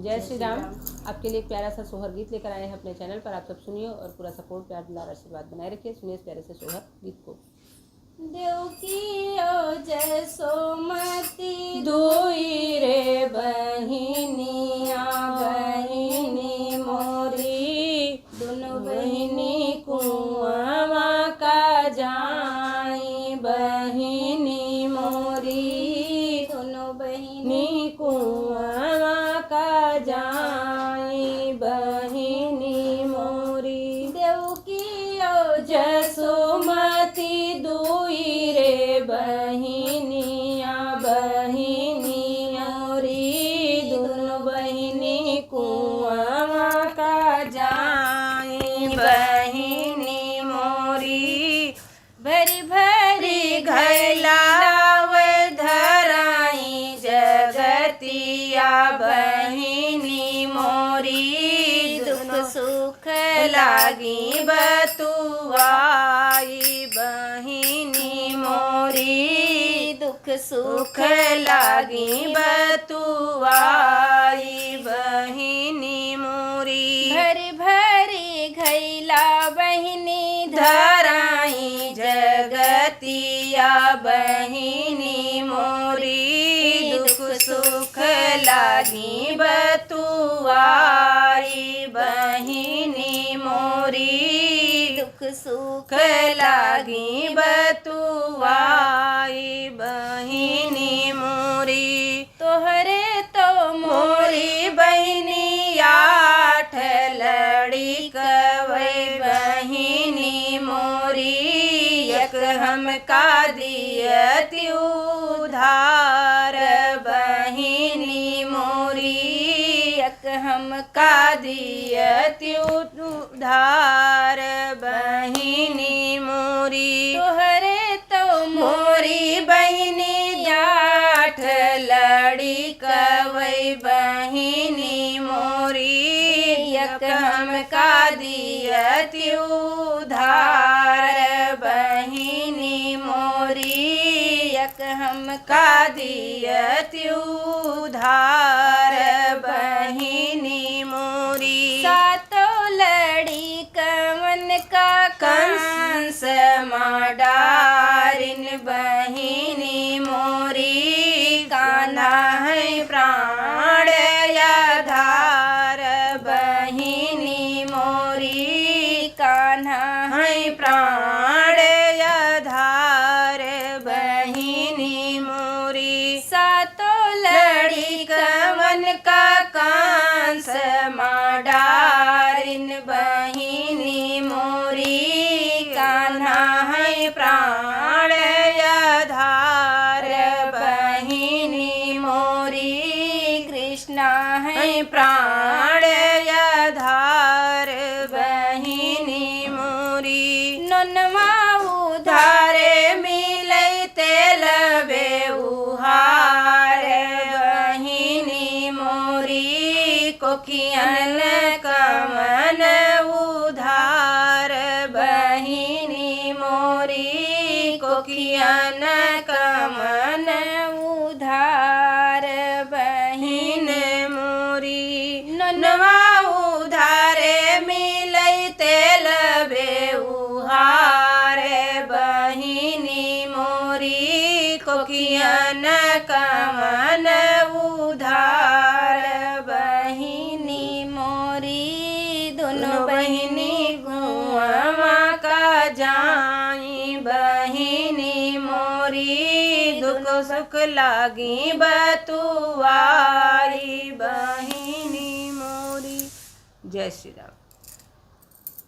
जय श्री राम। आपके लिए एक प्यारा सा सोहर गीत लेकर आए हैं अपने चैनल पर। आप सब सुनिए और पूरा सपोर्ट, प्यार, दुलार, आशीर्वाद बनाए रखिए। सुनिए इस प्यारे से सोहर गीत को। देवकी ओ जसोमती दुई रे बहिनिया बहिनी मोरी, दोनों बहिनी कुआं का जाई बहिनी मोरी, दोनों बहिनी नी कुआं का जाई बहिनी मोरी। देवकी ओ जसोमती दुई रे बहिनिया बहिनी मोरी, दोनों बहिनी कुआं का जाई बहिनी मोरी। भरी भरी घैलाव धराई जगतिया बहिनी मोरी, दुख सुख लागी बतुआई बहिनी मोरी, दुख सुख लागी बतुआई बहिनी मोरी। भरी भरी घैला बहिनी धराई जगतिया बहिनी मोरी, दुख सुख लागी बतुआई बहिनी मोरी, दुख सुख लागी बतुआई बहिनी मोरी। तोहरे तो मोरी बहिनी आठ लड़ी कवै बहिनी मोरी, एक हम का दियति उधार बहिनी मोरी, एक हम का दियति उधार बहिनी मोरी। तोहरे तो मोरी बहिनी आठ लड़ी कवै बहिनी मोरी, एक हम का दियति उधार बहिनी मोरी, एक हम का दियति उधार बहिनी मोरी। सातों लड़ी कवन का कंस माडारिन बहिनी मोरी, कान्हा है प्राण आधार बहिनी मोरी, कान्हा है प्राण आधार बहिनी मोरी। सातों लड़ी कवन का कंस माडारिन बहिनी मोरी, कान्हा है प्राण आधार बहिनी मोरी, कृष्णा है प्राण आधार बहिनी मोरी। नोनवा धारे मिलै तेल बेउहार बहिनी मोरी, कोकियन कमन उधार बहिनी मोरी, कोकियन कमन उधार बहिन मोरी। नोनवा उधारे मिलै तेल बेउहार बहिनी मोरी, कोकियन कमन उधार बहिनी मोरी। दोनों बहिनी कुआं का जाई बहिनी मोरी, दुख सुख लागी बतुआई बहिनी मोरी। जय श्री राम।